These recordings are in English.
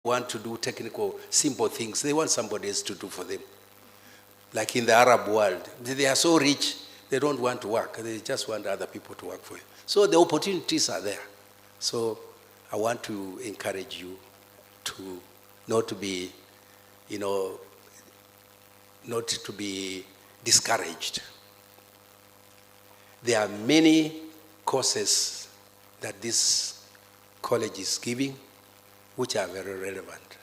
want to do technical, simple things. They want somebody else to do for them. Like in the Arab world, they are so rich, they don't want to work. They just want other people to work for you. So the opportunities are there. So I want to encourage you to not to be, not to be discouraged. There are many courses that this college is giving which are very relevant.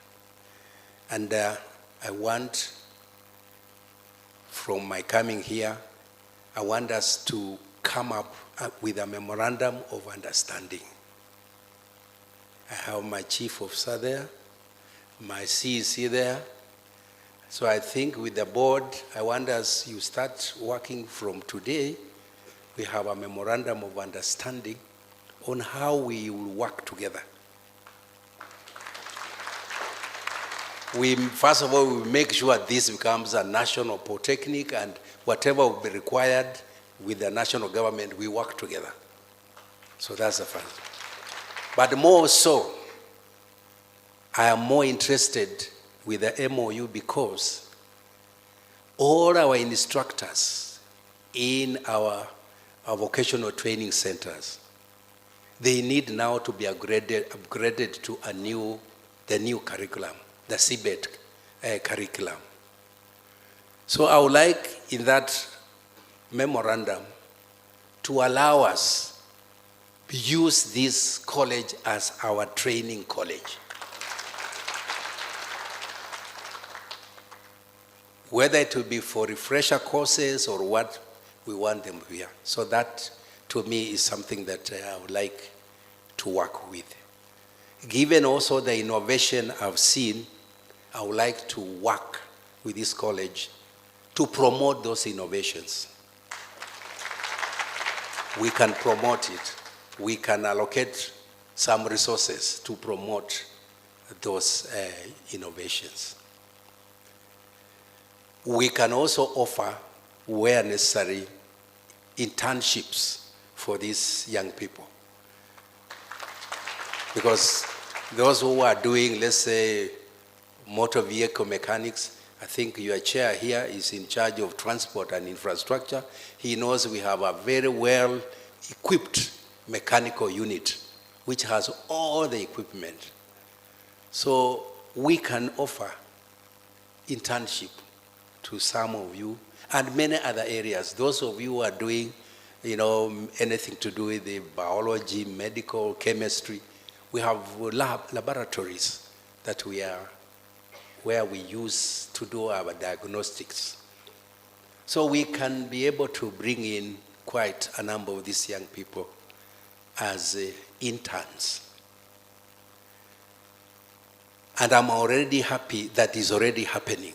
And I want, from my coming here, I want us to come up with a memorandum of understanding. I have my chief officer there, my CEC there. So I think with the board, I want us, you start working from today. We have a memorandum of understanding on how we will work together. First of all, we make sure this becomes a national polytechnic, and whatever will be required with the national government, we work together. So that's the first. But more so, I am more interested with the MOU because all our instructors in our vocational training centers, they need now to be upgraded to the new curriculum, the CBET curriculum. So I would like in that memorandum to allow us to use this college as our training college. Whether it will be for refresher courses or what, we want them here. So that, to me, is something that I would like to work with. Given also the innovation I've seen, I would like to work with this college to promote those innovations. We can promote it. We can allocate some resources to promote those innovations. We can also offer, where necessary, internships for these young people. Because those who are doing, let's say, motor vehicle mechanics, I think your chair here is in charge of transport and infrastructure. He knows we have a very well-equipped mechanical unit which has all the equipment. So we can offer internship to some of you and many other areas. Those of you who are doing, anything to do with the biology, medical, chemistry, we have laboratories that where we use to do our diagnostics. So we can be able to bring in quite a number of these young people as interns. And I'm already happy that is already happening.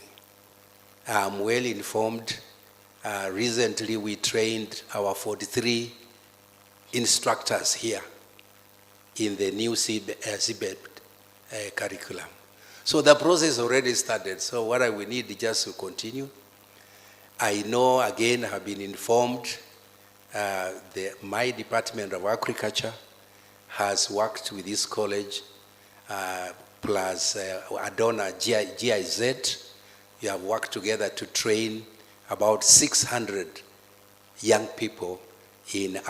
I'm well informed. Recently we trained our 43 instructors here in the new CBET curriculum. So the process already started. So what we need is just to continue. I know, again, I have been informed, my Department of Agriculture has worked with this college, plus Adona GIZ. We have worked together to train about 600 young people in new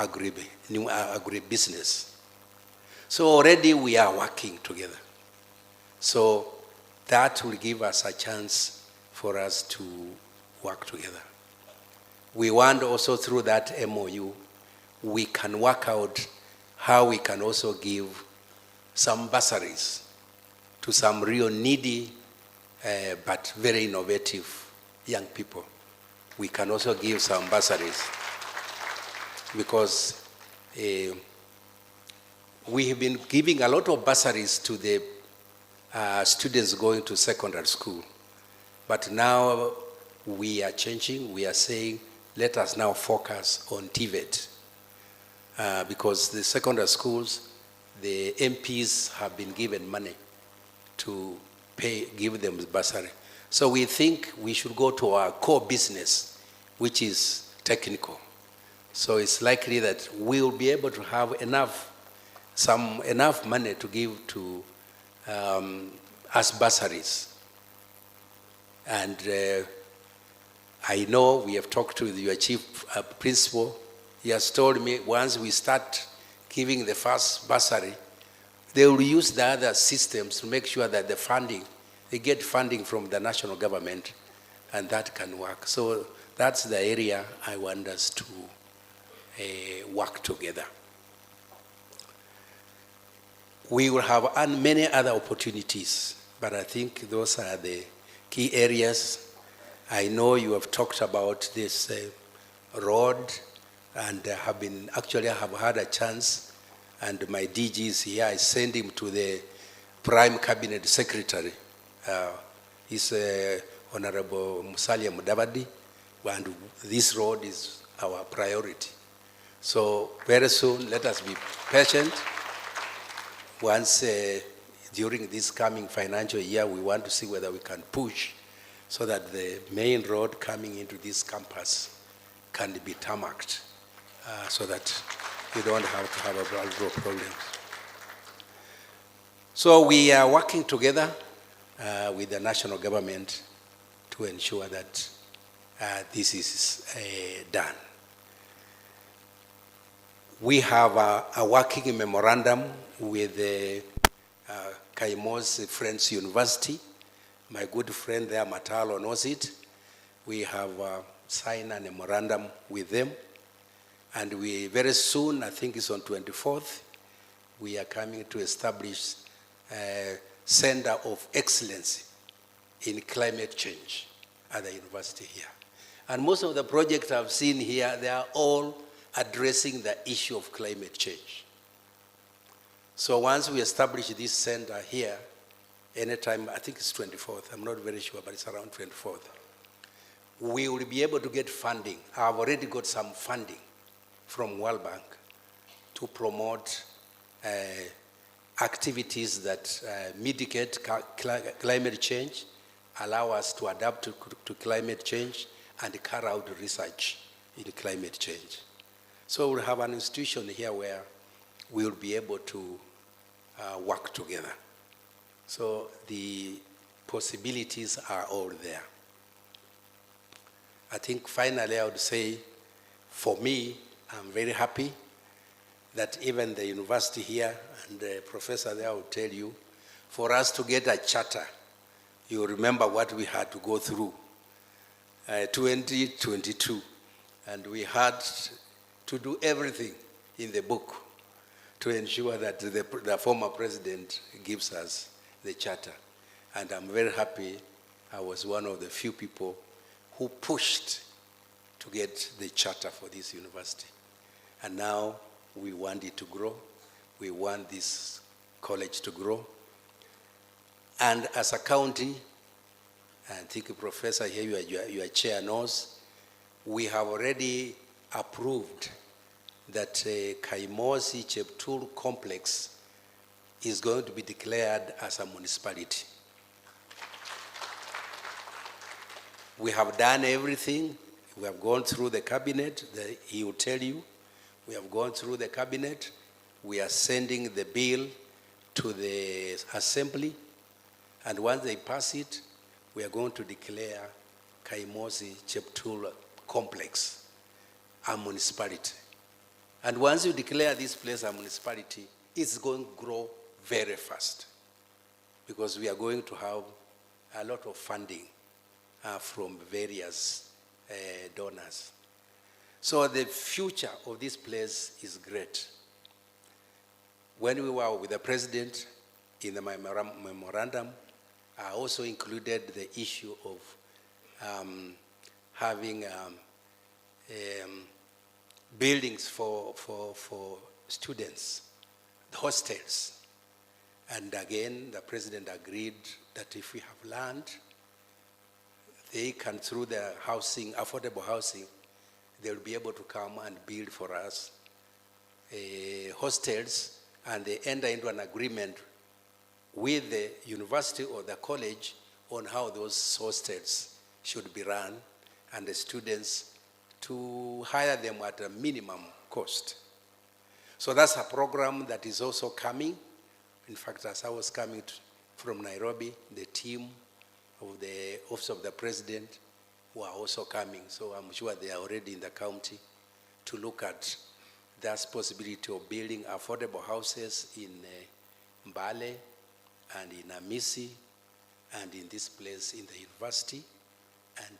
agribusiness. So already we are working together. So that will give us a chance for us to work together. We want also through that MOU, we can work out how we can also give some bursaries to some real needy but very innovative young people. We can also give some bursaries because we have been giving a lot of bursaries to the students going to secondary school. But now we are changing. We are saying, let us now focus on TVET. Because the secondary schools, the MPs have been given money to give them bursary. So we think we should go to our core business, which is technical. So it's likely that we'll be able to have enough money to give to as bursaries. And I know we have talked to your chief principal. He has told me once we start giving the first bursary, they will use the other systems to make sure that the funding, they get funding from the national government, and that can work. So that's the area I want us to work together. We will have many other opportunities, but I think those are the key areas. I know you have talked about this road, and have had a chance, and my DG is here. I sent him to the Prime Cabinet Secretary. He's Honorable Musalia Mudavadi, and this road is our priority. So very soon, let us be patient. Once during this coming financial year, we want to see whether we can push so that the main road coming into this campus can be tarmacked, so that you don't have to have a lot of problems. So we are working together with the national government to ensure that this is done. We have a working memorandum with the Kaimosi Friends University. My good friend there, Matalo, knows it. We have signed a memorandum with them. And we very soon, I think it's on 24th, we are coming to establish a Center of Excellence in Climate Change at the university here. And most of the projects I've seen here, they are all addressing the issue of climate change. So once we establish this center here, anytime, I think it's 24th, I'm not very sure, but it's around 24th, we will be able to get funding. I've already got some funding from World Bank to promote activities that mitigate climate change, allow us to adapt to climate change, and carry out research in climate change. So we'll have an institution here where we will be able to work together. So the possibilities are all there. I think finally I would say, for me, I'm very happy that even the university here and the professor there will tell you, for us to get a charter, you remember what we had to go through, 2022, and we had to do everything in the book to ensure that the former president gives us the charter. And I'm very happy I was one of the few people who pushed to get the charter for this university. And now we want it to grow. We want this college to grow. And as a county, I think the professor here, your chair knows, we have already approved that Kaimosi Cheptul complex is going to be declared as a municipality. We have done everything. We have gone through the cabinet. He will tell you. We have gone through the cabinet. We are sending the bill to the assembly. And once they pass it, we are going to declare Kaimosi Cheptul complex a municipality. And once you declare this place a municipality, it's going to grow very fast, because we are going to have a lot of funding from various donors. So the future of this place is great. When we were with the president in the memorandum, I also included the issue of having buildings for students, the hostels. And again, the president agreed that if we have land, they can, through the housing, affordable housing, they'll be able to come and build for us hostels, and they enter into an agreement with the university or the college on how those hostels should be run, and the students to hire them at a minimum cost. So that's a program that is also coming. In fact, as I was coming from Nairobi, the team of the Office of the President who are also coming. So I'm sure they are already in the county to look at that possibility of building affordable houses in Mbale and in Amisi and in this place in the university and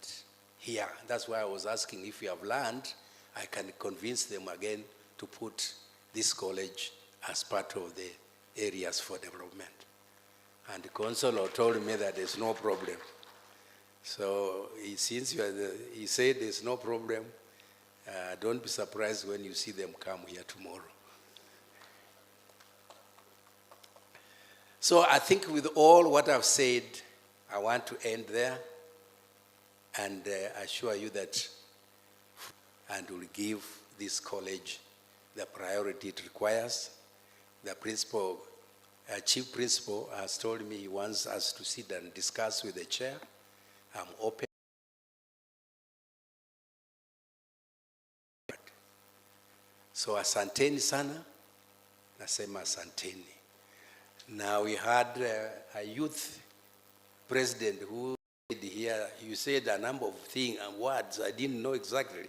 here. That's why I was asking if you have land, I can convince them again to put this college as part of the areas for development. And the consular told me that there's no problem. So since he said there's no problem, don't be surprised when you see them come here tomorrow. So I think with all what I've said, I want to end there and assure you that and will give this college the priority it requires. The principal, chief principal has told me he wants us to sit and discuss with the chair. I'm open. So asanteni sana, nasema asanteni. Now we had a youth president who said here, you said a number of things and words I didn't know exactly,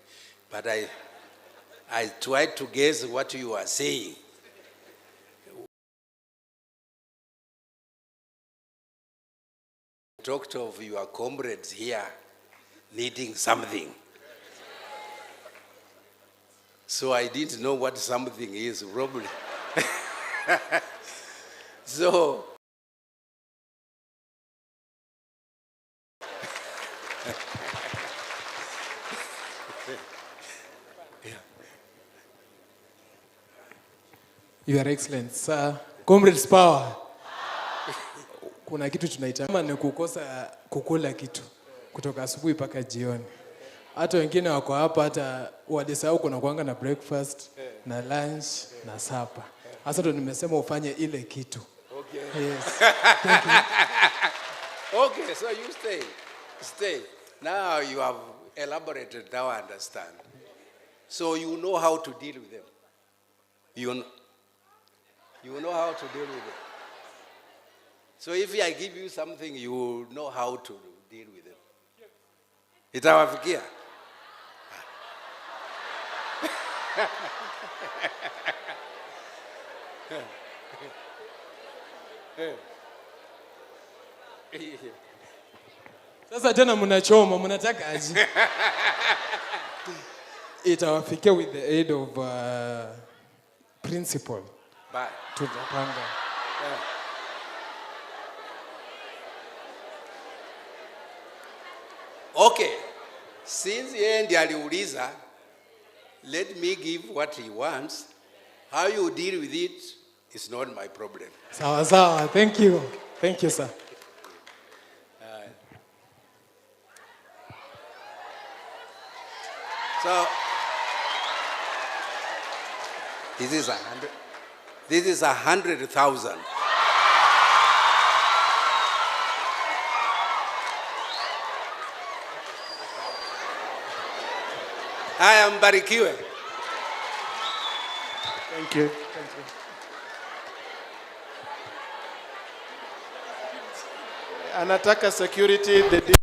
but I tried to guess what you are saying. Talked of your comrades here needing something. So I didn't know what something is, probably. So, Your Excellency, Comrades Power. Kuna kitu tunaita kama ni kukosa kukula kitu kutoka asubuhi mpaka jioni. Hata wengine wako hapa hata walisahau kuna kuanga na breakfast, na lunch, na supper. Hasa ndo nimesema ufanye ile kitu. okay. Yes. Thank you. Okay, so you stay. Now you have elaborated, now I understand. So you know how to deal with them. You know how to deal with them. So if I give you something, you will know how to deal with them. Itawafikia? Sasa tena mnachoma, mnataka aje? Itawafikia with the aid of principal. Bye. Tutapanga. Okay, since yeye ndiye aliuliza, let me give what he wants. How you deal with it is not my problem. Sawa sawa, thank you. Thank you, sir. So, this is 100,000. Haya, mbarikiwe. Thank you. Thank you. Anataka security the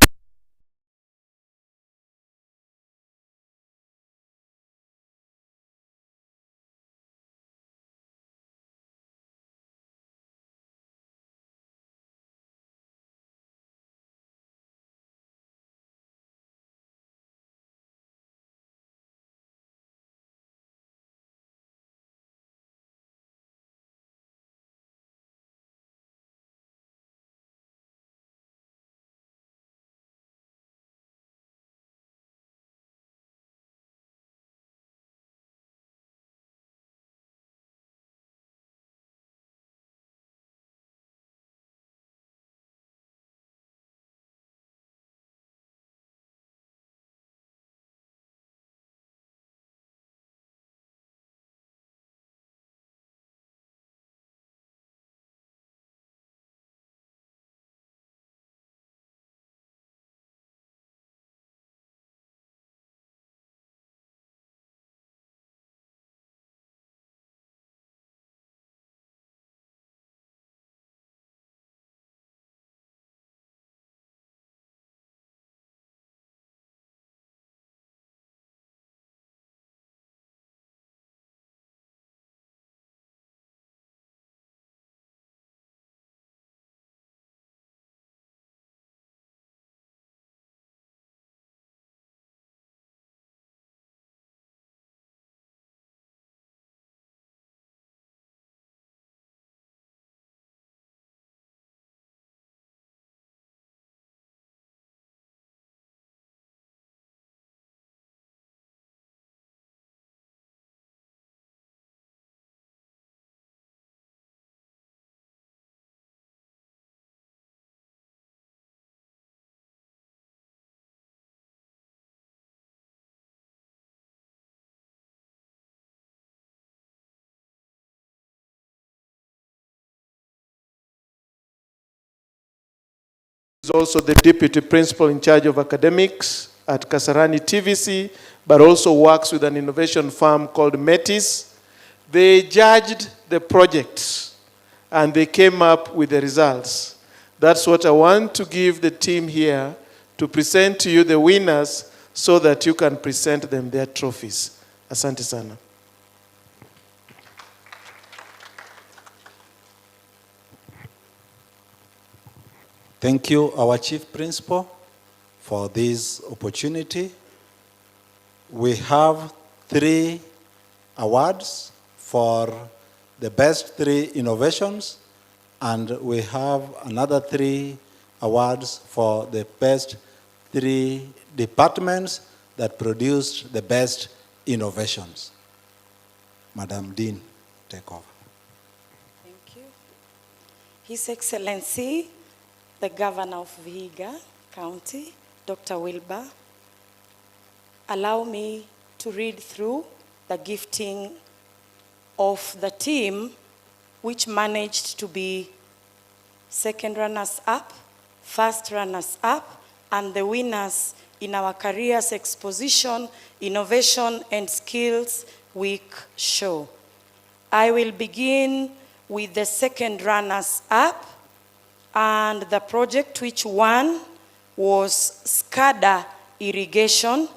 is also the deputy principal in charge of academics at Kasarani TVC, but also works with an innovation firm called Metis. They judged the projects and they came up with the results. That's what I want to give the team here to present to you the winners so that you can present them their trophies. Asante sana. Thank you, our Chief Principal, for this opportunity. We have 3 awards for the best 3 innovations, and we have another 3 awards for the best 3 departments that produced the best innovations. Madam Dean, take over. Thank you. His Excellency, the Governor of Vihiga County, Dr. Wilbur, allow me to read through the gifting of the team which managed to be second runners-up, first runners-up, and the winners in our Careers Exposition, Innovation and Skills Week show. I will begin with the second runners-up, and the project which won was SCADA irrigation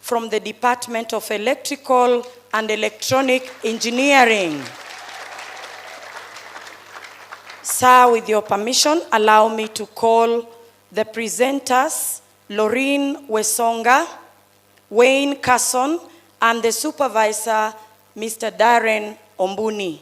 from the Department of Electrical and Electronic Engineering. Sir, with your permission, allow me to call the presenters, Laureen Wesonga, Wayne Carson, and the supervisor, Mr. Darren Ombuni.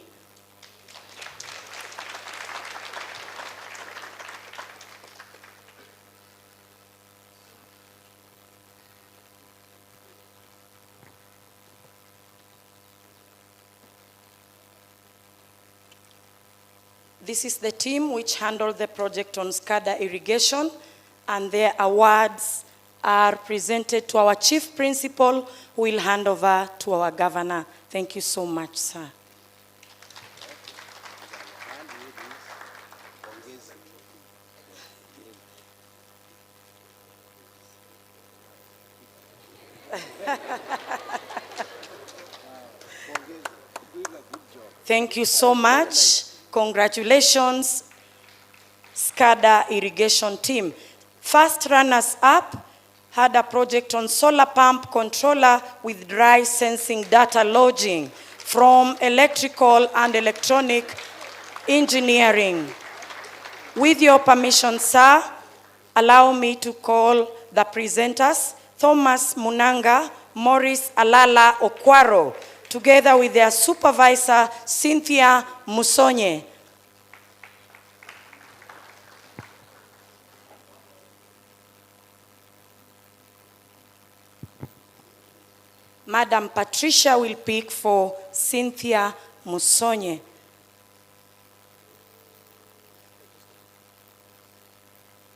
This is the team which handled the project on SCADA irrigation, and their awards are presented to our Chief Principal, who will hand over to our Governor. Thank you so much, sir. Thank you so much. Congratulations, SCADA irrigation team. First runners-up had a project on solar pump controller with dry sensing data lodging from Electrical and Electronic Engineering. With your permission, sir, allow me to call the presenters, Thomas Munanga, Morris Alala Okwaro, together with their supervisor, Cynthia Musonye. Madam Patricia will pick for Cynthia Musonye.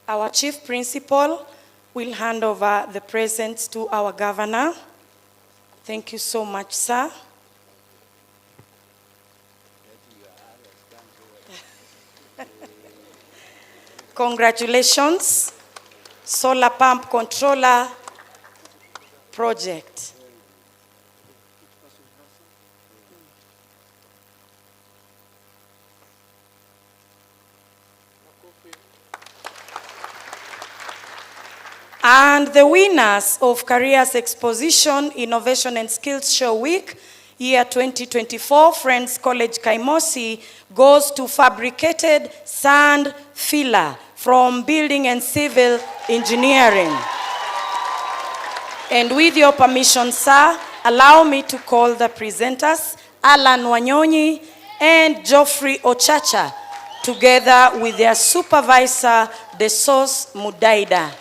Our Chief Principal will hand over the presents to our Governor. Thank you so much, sir. Congratulations, solar pump controller project. And the winners of Careers Exposition, Innovation and Skills Show Week, year 2024, Friends College Kaimosi, goes to fabricated sand filler from Building and Civil Engineering. And with your permission, sir, allow me to call the presenters, Alan Wanyonyi and Geoffrey Ochacha, together with their supervisor, Desos Mudaida.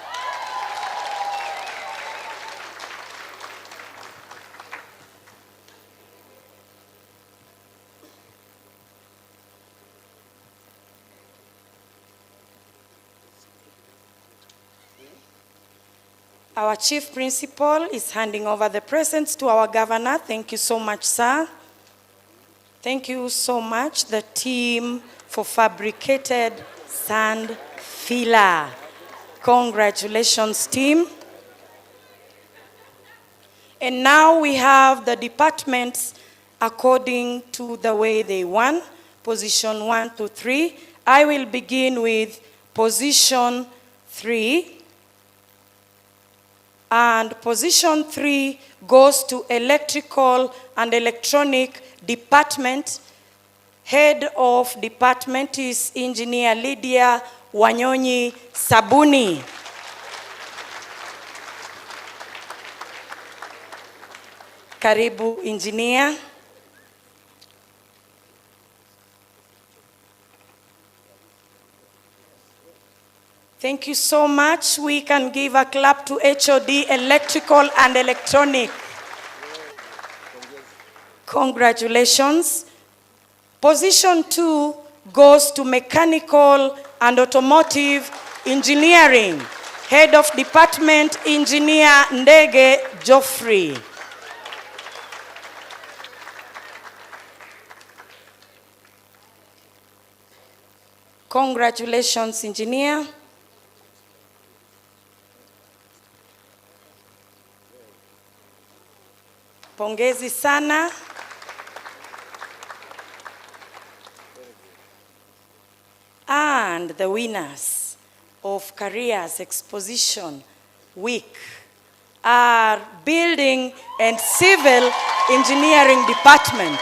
Our Chief Principal is handing over the presents to our Governor. Thank you so much, sir. Thank you so much, the team, for fabricated sand filler. Congratulations, team. And now we have the departments according to the way they won, position 1 to 3. I will begin with position 3. And position 3 goes to electrical and electronic department. Head of department is Engineer Lydia Wanyonyi Sabuni. Karibu, engineer. Thank you so much. We can give a clap to HOD Electrical and Electronic. Congratulations. Position 2 goes to Mechanical and Automotive Engineering. Head of Department, Engineer Ndege Geoffrey. Congratulations, engineer. Pongezi sana. And the winners of Careers Exposition Week are Building and Civil Engineering Department,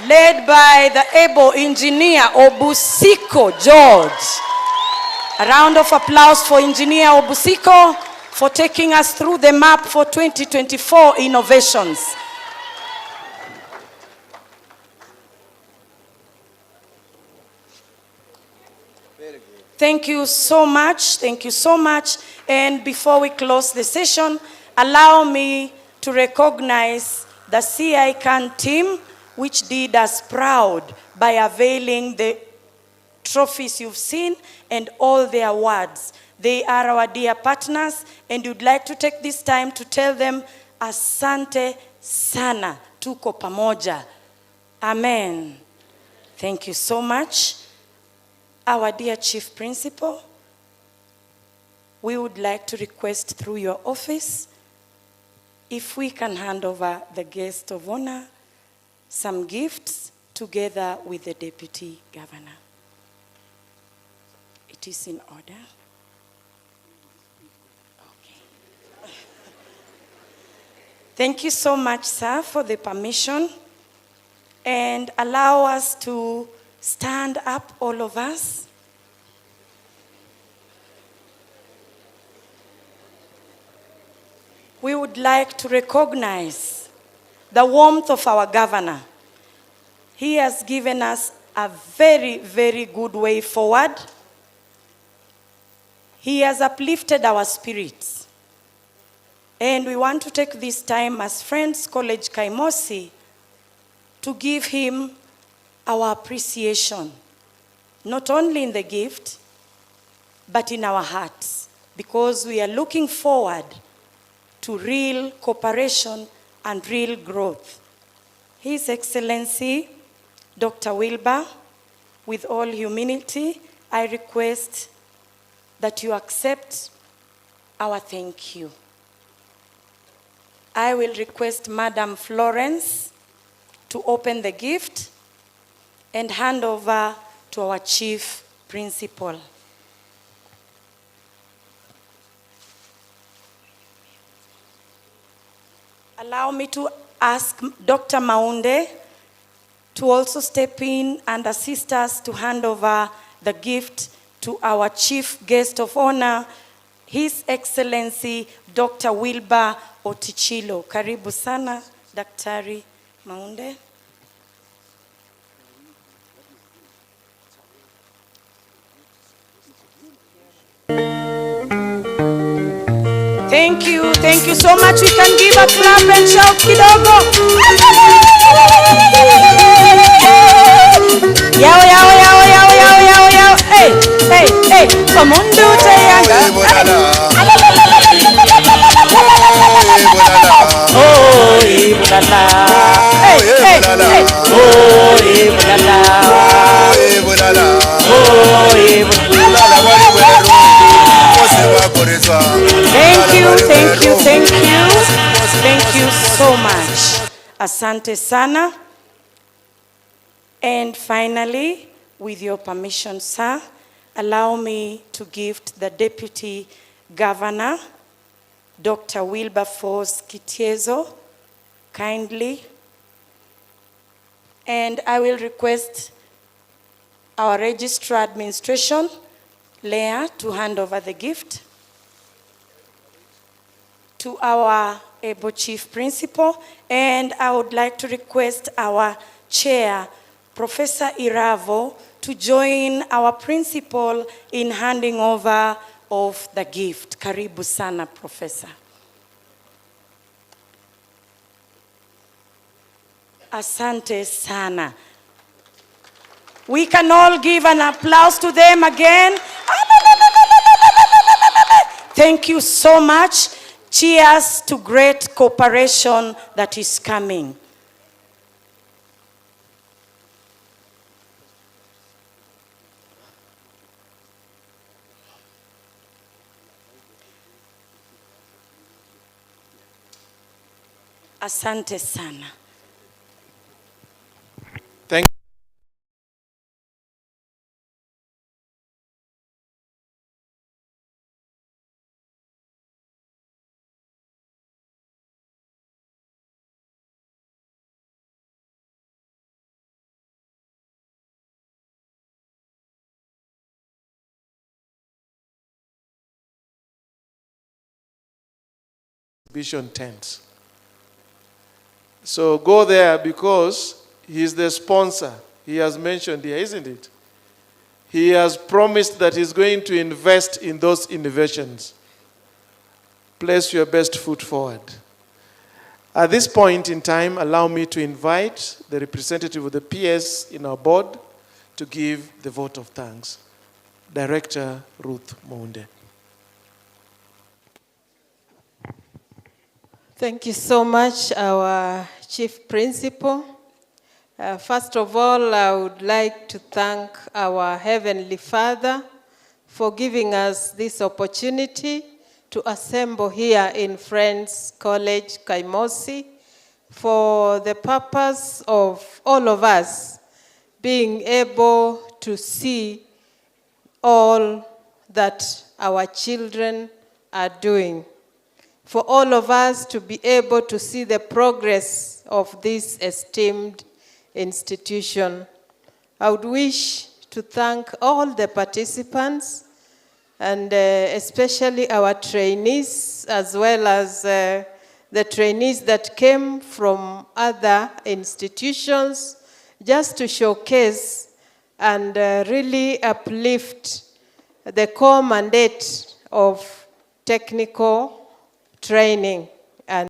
led by the able engineer Obusiko George. A round of applause for Engineer Obusiko for taking us through the map for 2024 innovations. Thank you so much. Thank you so much. And before we close the session, allow me to recognize the CI CAN team, which did us proud by availing the trophies you've seen and all the awards. They are our dear partners, and we'd like to take this time to tell them, asante sana, tuko pamoja. Amen. Thank you so much. Our dear Chief Principal, we would like to request through your office if we can hand over the guest of honor some gifts together with the Deputy Governor. It is in order. Okay. Thank you so much, sir, for the permission. And allow us to stand up, all of us. We would like to recognize the warmth of our governor. He has given us a very, very good way forward. He has uplifted our spirits. And we want to take this time as Friends College Kaimosi to give him our appreciation, not only in the gift, but in our hearts, because we are looking forward to real cooperation and real growth. His Excellency, Dr. Wilbur, with all humility, I request that you accept our thank you. I will request Madam Florence to open the gift and hand over to our Chief Principal. Allow me to ask Dr. Maunde to also step in and assist us to hand over the gift to our Chief Guest of Honor, His Excellency Dr. Wilbur Otichilo. Karibu sana, Daktari Maunde. Thank you so much. We can give a clap and shout kidogo. Yao, yao, yao, yao, yao, yao, yao. Hey, hey, hey. Kamundu tayanga. Oh, ibulala. Hey, hey, hey. Oh, ibulala. Oh, ibulala. Oh, ibulala. Thank you so much. Asante sana. And finally, with your permission, sir, allow me to gift the Deputy Governor, Dr. Wilberforce Kitiezo, kindly. And I will request our Registrar Administration, Leah, to hand over the gift to our able Chief Principal. And I would like to request our Chair, Professor Iravo, to join our Principal in handing over of the gift. Karibu sana, Professor. Asante sana. We can all give an applause to them again. Thank you so much. Cheers to great cooperation that is coming. Asante sana. Thank Exhibition tent. So go there because he's the sponsor. He has mentioned here, isn't it? He has promised that he's going to invest in those innovations. Place your best foot forward. At this point in time, allow me to invite the representative of the PS in our board to give the vote of thanks. Director Ruth Mounde. Thank you so much, our Chief Principal. First of all, I would like to thank our Heavenly Father for giving us this opportunity to assemble here in Friends College, Kaimosi, for the purpose of all of us being able to see all that our children are doing. For all of us to be able to see the progress of this esteemed institution. I would wish to thank all the participants and especially our trainees, as well as the trainees that came from other institutions, just to showcase and really uplift the core mandate of technical training.